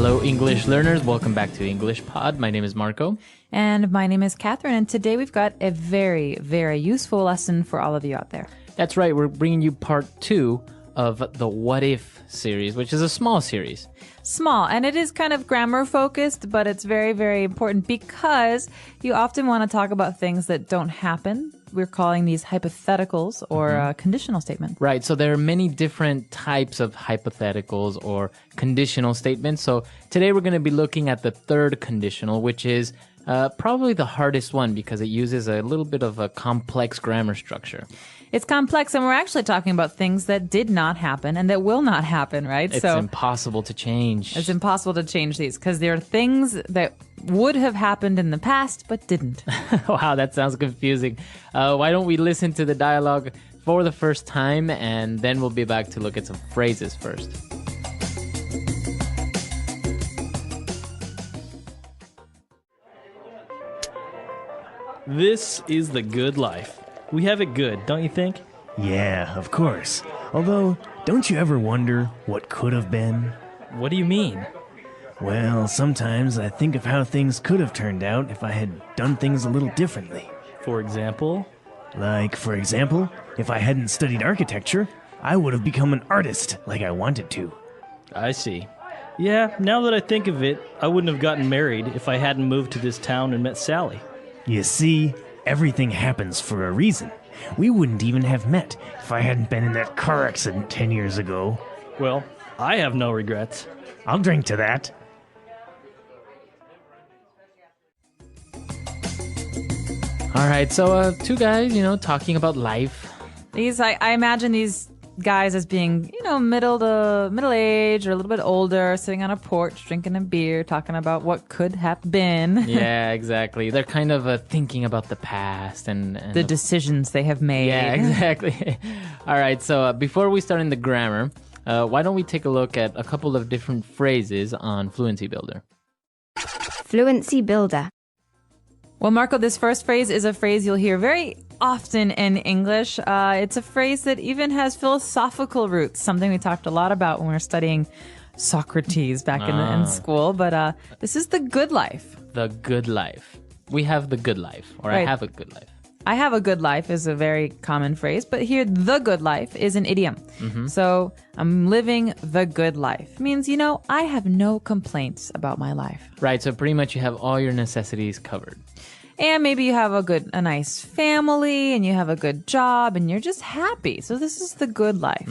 Hello, English learners. Welcome back to English Pod. My name is Marco. And my name is Catherine. And today we've got a very, very useful lesson for all of you out there. That's right. We're bringing you part 2 of the What If series, which is a small series. Small, and it is kind of grammar focused, but it's very, very important because you often want to talk about things that don't happen. We're calling these hypotheticals or conditional statements. Right. So there are many different types of hypotheticals or conditional statements. So today we're going to be looking at the third conditional, which is probably the hardest one because it uses a little bit of a complex grammar structure. It's complex, and we're actually talking about things that did not happen and that will not happen, right? It's impossible to change. It's impossible to change these because there are things that would have happened in the past but didn't. Wow, that sounds confusing. Why don't we listen to the dialogue for the first time, and then we'll be back to look at some phrases first. This is the good life. We have it good, don't you think? Yeah, of course. Although, don't you ever wonder what could have been? What do you mean? Well, sometimes I think of how things could have turned out if I had done things a little differently. For example? Like, for example, if I hadn't studied architecture, I would have become an artist like I wanted to. I see. Yeah, now that I think of it, I wouldn't have gotten married if I hadn't moved to this town and met Sally. You see, everything happens for a reason. We wouldn't even have met if I hadn't been in that car accident 10 years ago. Well, I have no regrets. I'll drink to that. All right, so two guys, talking about life. I imagine these guys as being, middle age or a little bit older, sitting on a porch, drinking a beer, talking about what could have been. Yeah, exactly. They're kind of thinking about the past and the decisions they have made. Yeah, exactly. All right, so before we start in the grammar, why don't we take a look at a couple of different phrases on Fluency Builder? Fluency Builder. Well, Marco, this first phrase is a phrase you'll hear very often in English. It's a phrase that even has philosophical roots, something we talked a lot about when we were studying Socrates back in school. But this is the good life. The good life. We have the good life, or Right. I have a good life. I have a good life is a very common phrase, but here the good life is an idiom. So I'm living the good life. Means, I have no complaints about my life. Right, so pretty much you have all your necessities covered. And maybe you have a nice family and you have a good job and you're just happy. So this is the good life.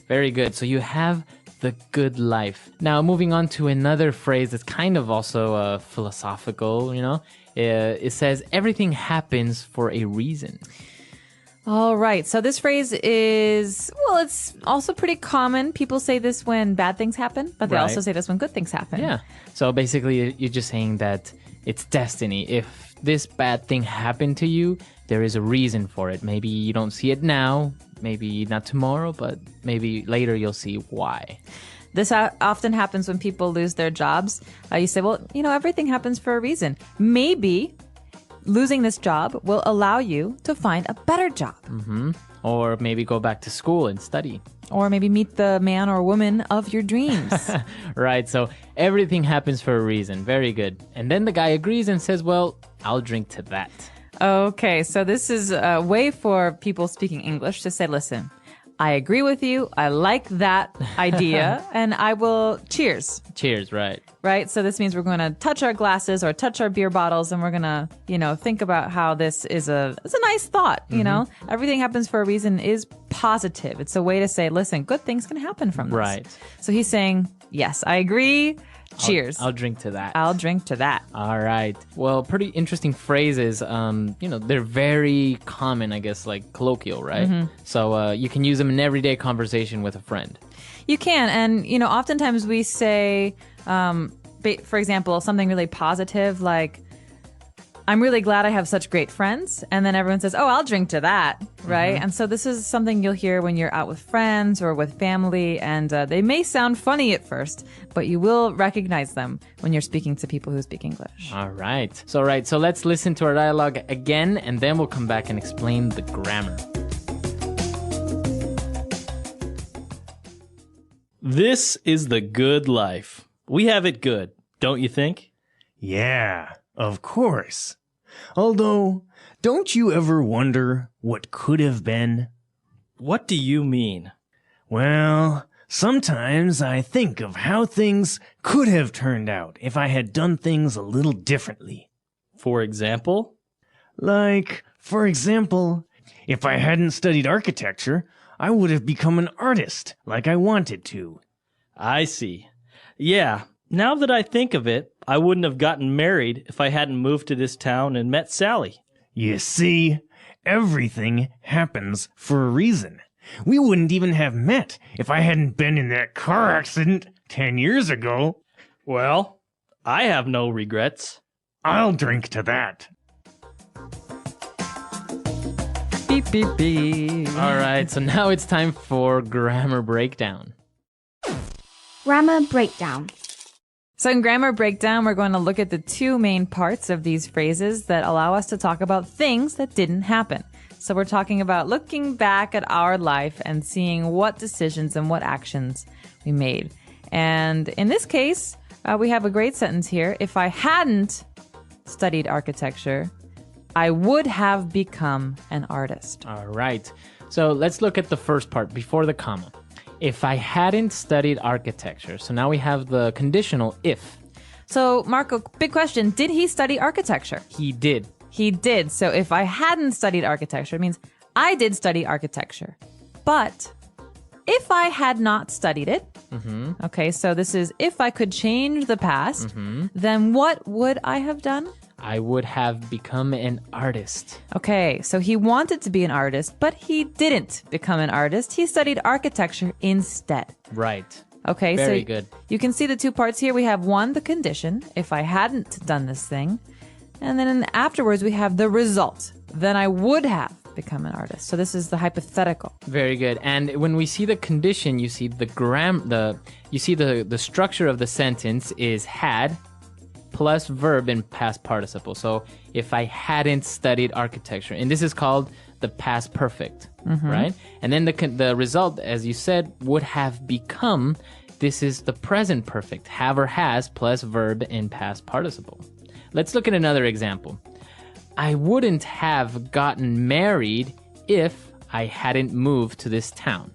Very good. So you have the good life. Now, moving on to another phrase that's kind of also philosophical, it says everything happens for a reason. All right. So this phrase is, it's also pretty common. People say this when bad things happen, but they Right. also say this when good things happen. Yeah. So basically, you're just saying that it's destiny. If this bad thing happened to you, there is a reason for it. Maybe you don't see it now, maybe not tomorrow, but maybe later you'll see why. This often happens when people lose their jobs. You say, everything happens for a reason. Maybe losing this job will allow you to find a better job. Or maybe go back to school and study. Or maybe meet the man or woman of your dreams. Right, so everything happens for a reason. Very good. And then the guy agrees and says, well, I'll drink to that. Okay, so this is a way for people speaking English to say, listen, I agree with you. I like that idea. And I will cheers. Cheers, right. Right? So this means we're going to touch our glasses or touch our beer bottles and we're going to, think about how this is it's a nice thought, Everything happens for a reason is positive. It's a way to say, listen, good things can happen from this. Right. So he's saying, yes, I agree. Cheers. I'll drink to that. I'll drink to that. All right. Well, pretty interesting phrases. They're very common, I guess, like colloquial, right? So you can use them in everyday conversation with a friend. You can. And, oftentimes we say, for example, something really positive like, I'm really glad I have such great friends. And then everyone says, oh, I'll drink to that. Right. And so this is something you'll hear when you're out with friends or with family. And they may sound funny at first, but you will recognize them when you're speaking to people who speak English. All right. So let's listen to our dialogue again, and then we'll come back and explain the grammar. This is the good life. We have it good, don't you think? Yeah, of course. Although, don't you ever wonder what could have been? What do you mean? Well, sometimes I think of how things could have turned out if I had done things a little differently. For example? Like, for example, if I hadn't studied architecture, I would have become an artist like I wanted to. I see. Yeah, now that I think of it, I wouldn't have gotten married if I hadn't moved to this town and met Sally. You see, everything happens for a reason. We wouldn't even have met if I hadn't been in that car accident 10 years ago. Well, I have no regrets. I'll drink to that. Beep, beep, beep. All right, so now it's time for grammar breakdown. Grammar breakdown. So in grammar breakdown, we're going to look at the two main parts of these phrases that allow us to talk about things that didn't happen. So we're talking about looking back at our life and seeing what decisions and what actions we made. And in this case, we have a great sentence here. If I hadn't studied architecture, I would have become an artist. All right, so let's look at the first part before the comma. If I hadn't studied architecture. So now we have the conditional if. So Marco, big question. Did he study architecture? He did. He did. So if I hadn't studied architecture, it means I did study architecture. But if I had not studied it, okay, so this is if I could change the past, then what would I have done? I would have become an artist. Okay, so he wanted to be an artist, but he didn't become an artist. He studied architecture instead. Right. Okay, Very so good. You can see the two parts here. We have one, the condition, if I hadn't done this thing. And then afterwards, we have the result. Then I would have become an artist. So this is the hypothetical. Very good. And when we see the condition, you see the the structure of the sentence is had plus verb in past participle. So if I hadn't studied architecture, and this is called the past perfect, right? And then the result, as you said, would have become. This is the present perfect, have or has plus verb in past participle. Let's look at another example. I wouldn't have gotten married if I hadn't moved to this town.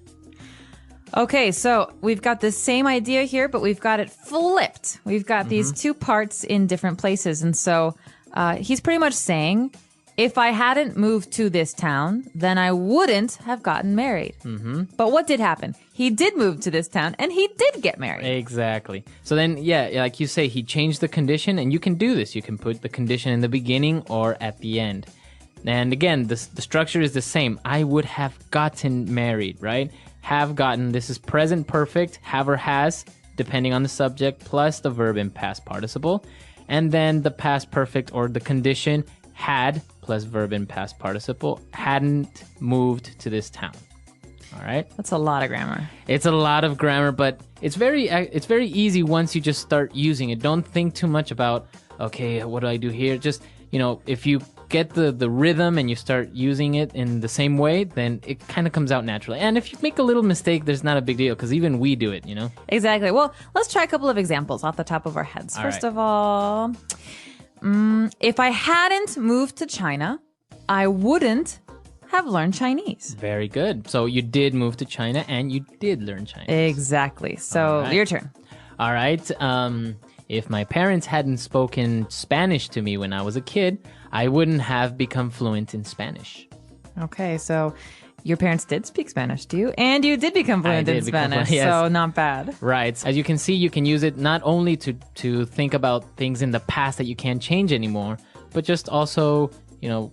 Okay, so we've got the same idea here, but we've got it flipped. We've got these two parts in different places. And so he's pretty much saying, if I hadn't moved to this town, then I wouldn't have gotten married. But what did happen? He did move to this town, and he did get married. Exactly. So then, yeah, like you say, he changed the condition, and you can do this. You can put the condition in the beginning or at the end. And again, the structure is the same. I would have gotten married, right? Have gotten, this is present perfect, have or has, depending on the subject, plus the verb in past participle. And then the past perfect or the condition had plus verb in past participle, hadn't moved to this town. All right? That's a lot of grammar. It's a lot of grammar, but it's very easy once you just start using it. Don't think too much about, okay, what do I do here? Just, if you get the rhythm and you start using it in the same way, then it kind of comes out naturally. And if you make a little mistake, there's not a big deal because even we do it, Exactly. Well, let's try a couple of examples off the top of our heads. All First right. of all, if I hadn't moved to China, I wouldn't have learned Chinese. Very good. So you did move to China and you did learn Chinese. Exactly. So All right. your turn. All right. If my parents hadn't spoken Spanish to me when I was a kid, I wouldn't have become fluent in Spanish. Okay, so your parents did speak Spanish to you, and you did become fluent in did become Spanish, fluent, yes. so not bad. Right. As you can see, you can use it not only to think about things in the past that you can't change anymore, but just also,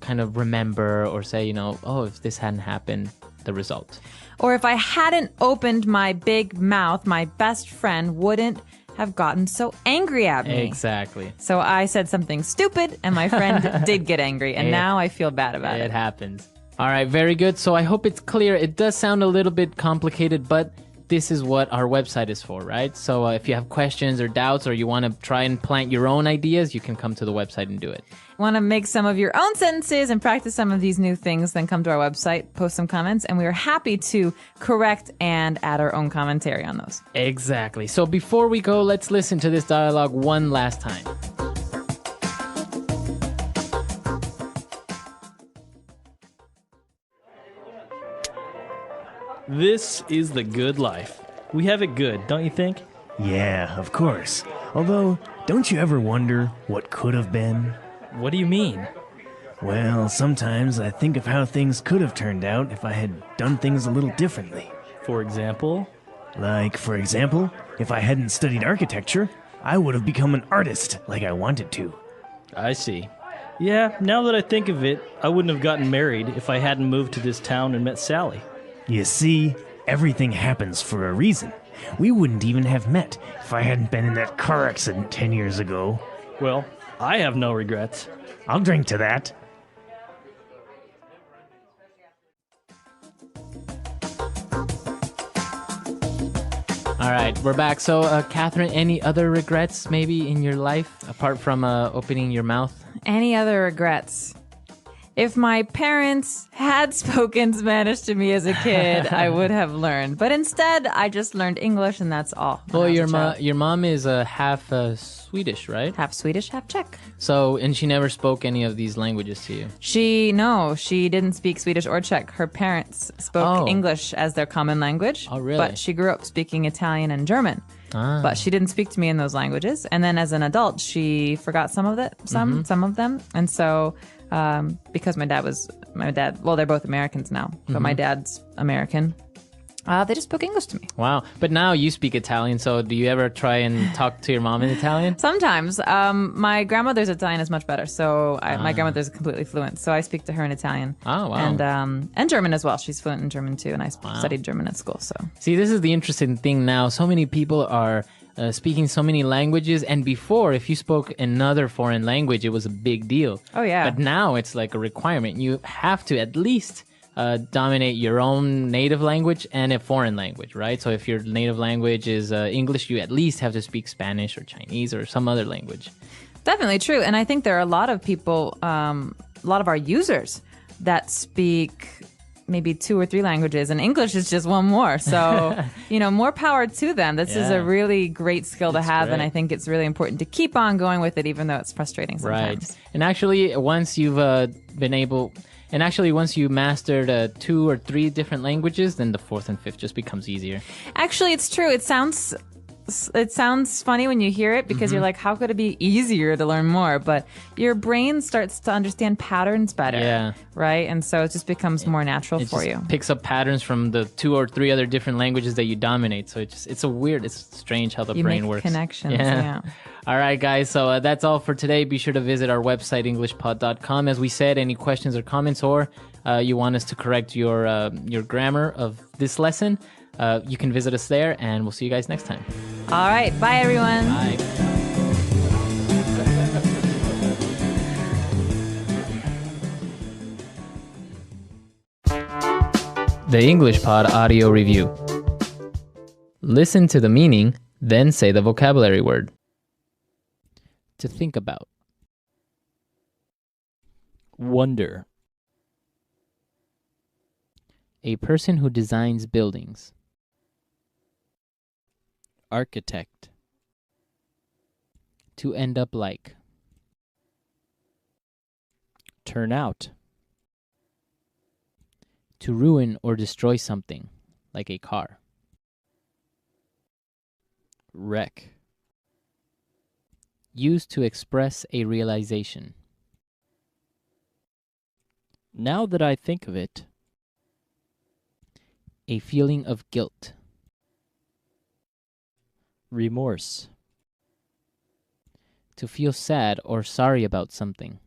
kind of remember or say, oh, if this hadn't happened, the result. Or if I hadn't opened my big mouth, my best friend wouldn't have gotten so angry at me. Exactly. So I said something stupid, and my friend did get angry, and now I feel bad about It it. happens. All right, very good. So I hope it's clear. It does sound a little bit complicated, but this is what our website is for, right? So if you have questions or doubts, or you want to try and plant your own ideas, you can come to the website and do it. Want to make some of your own sentences and practice some of these new things, then come to our website, post some comments, and we are happy to correct and add our own commentary on those. Exactly. So before we go, let's listen to this dialogue one last time. This is the good life. We have it good, don't you think? Yeah, of course. Although, don't you ever wonder what could have been? What do you mean? Well, sometimes I think of how things could have turned out if I had done things a little differently. For example? Like, for example, if I hadn't studied architecture, I would have become an artist like I wanted to. I see. Yeah, now that I think of it, I wouldn't have gotten married if I hadn't moved to this town and met Sally. You see, everything happens for a reason. We wouldn't even have met if I hadn't been in that car accident 10 years ago. Well, I have no regrets. I'll drink to that. All right, we're back. So, Catherine, any other regrets maybe in your life apart from opening your mouth? Any other regrets? If my parents had spoken Spanish to me as a kid, I would have learned. But instead, I just learned English, and that's all. when I Well, was a child. your mom is half Swedish, right? Half Swedish, half Czech. So, and she never spoke any of these languages to you. She didn't speak Swedish or Czech. Her parents spoke English as their common language. Oh, really? But she grew up speaking Italian and German. Ah. But she didn't speak to me in those languages. And then as an adult, she forgot some of of them. And so, because my dad, well, they're both Americans now, but my dad's American. They just spoke English to me. Wow. But now you speak Italian, so do you ever try and talk to your mom in Italian? Sometimes. My grandmother's Italian is much better. So my grandmother's completely fluent. So I speak to her in Italian. Oh, wow. And German as well. She's fluent in German too. And I studied German at school. So See, this is the interesting thing now. So many people are speaking so many languages. And before, if you spoke another foreign language, it was a big deal. Oh, yeah. But now it's like a requirement. You have to at least dominate your own native language and a foreign language, right? So if your native language is English, you at least have to speak Spanish or Chinese or some other language. definitely true. And I think there are a lot of people, a lot of our users that speak maybe 2 or 3 languages, and English is just one more. So, more power to them. This is a really great skill to have, and I think it's really important to keep on going with it, even though it's frustrating sometimes. Right. And actually, once you've once you mastered 2 or 3 different languages, then the 4th and 5th just becomes easier. Actually, it's true. It sounds funny when you hear it because you're like, how could it be easier to learn more? But your brain starts to understand patterns better. Yeah. Right? And so it just becomes more natural It for just you. picks up patterns from the 2 or 3 other different languages that you dominate. So it's strange how the You brain make works. connections. Yeah. All right, guys. So that's all for today. Be sure to visit our website, englishpod.com. As we said, any questions or comments, or you want us to correct your grammar of this lesson, you can visit us there, and we'll see you guys next time. All right. Bye, everyone. Bye. The English Pod Audio Review. Listen to the meaning, then say the vocabulary word. To think about. Wonder. A person who designs buildings. Architect. To end up like. Turn out. To ruin or destroy something, like a car. Wreck. Used to express a realization. Now that I think of it. A feeling of guilt. Remorse. To feel sad or sorry about something.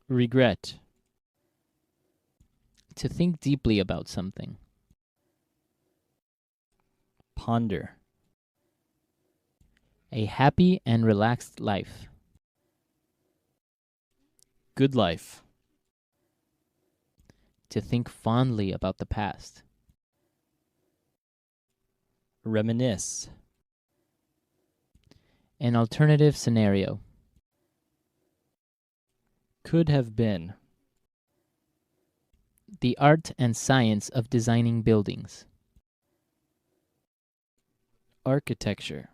Regret. To think deeply about something. Ponder. A happy and relaxed life. Good life. To think fondly about the past. Reminisce. An alternative scenario. Could have been. The art and science of designing buildings. Architecture.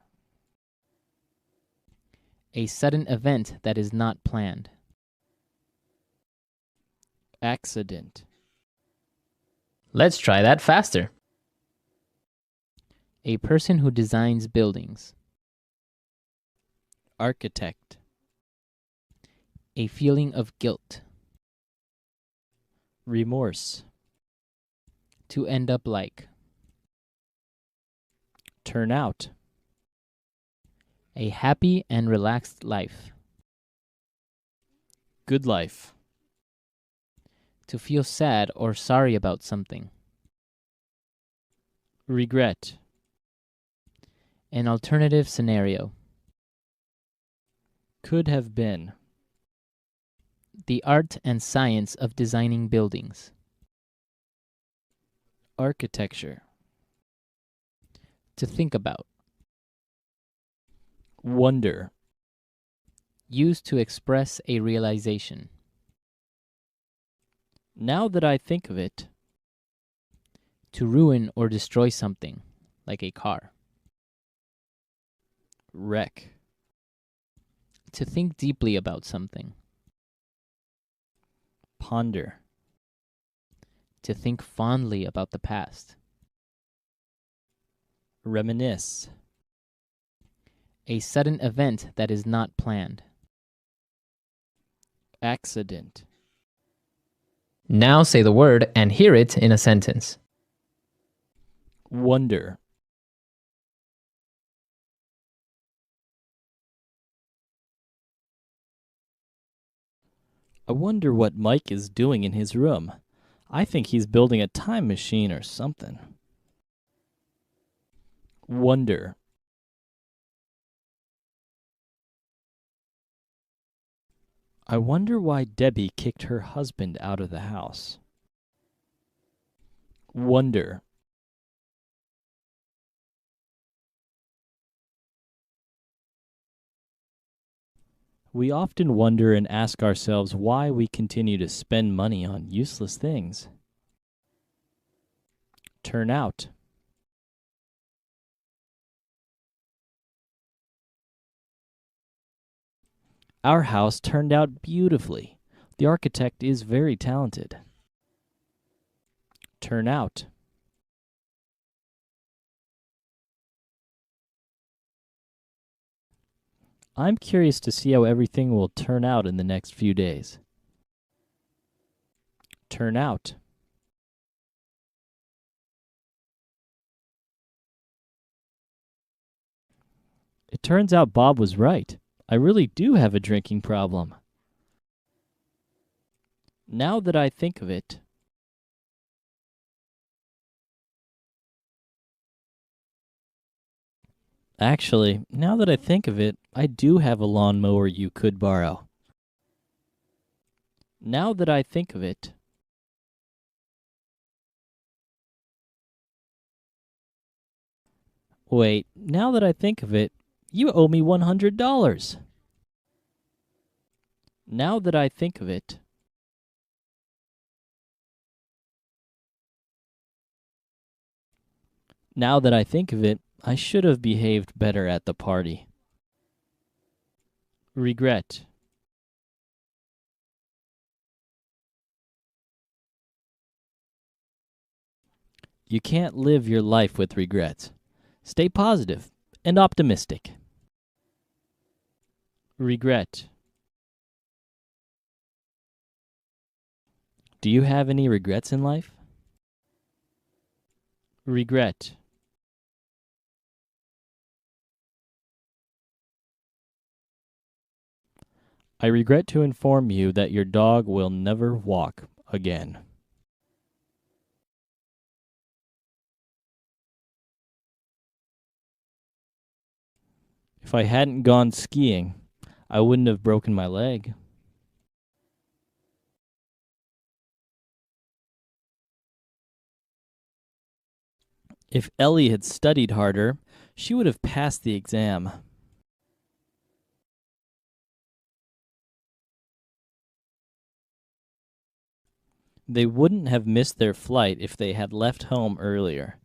A sudden event that is not planned. Accident. Let's try that faster. A person who designs buildings. Architect. A feeling of guilt. Remorse. To end up like. Turn out. A happy and relaxed life. Good life. To feel sad or sorry about something. Regret. An alternative scenario. Could have been. The art and science of designing buildings. Architecture. To think about. Wonder. Used to express a realization. Now that I think of it. To ruin or destroy something, like a car. Wreck. To think deeply about something. Ponder. To think fondly about the past. Reminisce. A sudden event that is not planned. Accident. Now say the word and hear it in a sentence. Wonder. I wonder what Mike is doing in his room. I think he's building a time machine or something. Wonder. I wonder why Debbie kicked her husband out of the house. Wonder. We often wonder and ask ourselves why we continue to spend money on useless things. Turn out. Our house turned out beautifully. The architect is very talented. Turn out. I'm curious to see how everything will turn out in the next few days. Turn out. It turns out Bob was right. I really do have a drinking problem. Now that I think of it. Actually, now that I think of it, I do have a lawnmower you could borrow. Now that I think of it. Wait, now that I think of it, you owe me $100. Now that I think of it. Now that I think of it, I should have behaved better at the party. Regret. You can't live your life with regrets. Stay positive and optimistic. Regret. Do you have any regrets in life? Regret. I regret to inform you that your dog will never walk again. If I hadn't gone skiing, I wouldn't have broken my leg. If Ellie had studied harder, she would have passed the exam. They wouldn't have missed their flight if they had left home earlier.